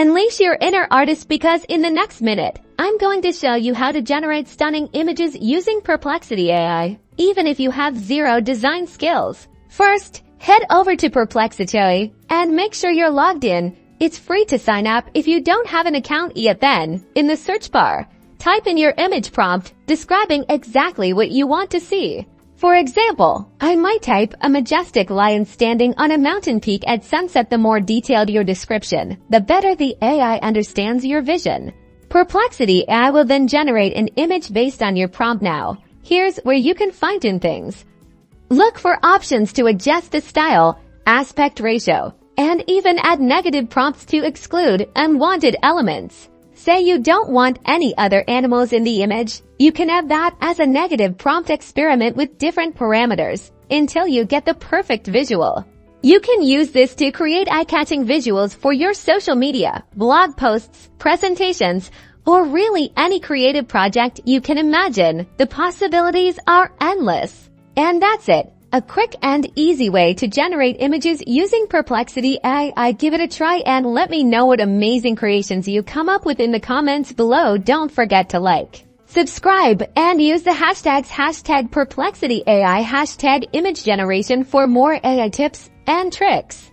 Unleash your inner artist, because in the next minute, I'm going to show you how to generate stunning images using Perplexity AI, even if you have zero design skills. First, head over to Perplexity and make sure you're logged in. It's free to sign up if you don't have an account yet. Then, in the search bar, type in your image prompt describing exactly what you want to see. For example, I might type a majestic lion standing on a mountain peak at sunset. The more detailed your description, the better the AI understands your vision. Perplexity AI will then generate an image based on your prompt. Now, here's where you can fine-tune things. Look for options to adjust the style, aspect ratio, and even add negative prompts to exclude unwanted elements. Say you don't want any other animals in the image, you can have that as a negative prompt. Experiment with different parameters until you get the perfect visual. You can use this to create eye-catching visuals for your social media, blog posts, presentations, or really any creative project you can imagine. The possibilities are endless. And that's it. A quick and easy way to generate images using Perplexity AI. Give it a try and let me know what amazing creations you come up with in the comments below. Don't forget to like, subscribe, and use the hashtags #PerplexityAI, #image generation for more AI tips and tricks.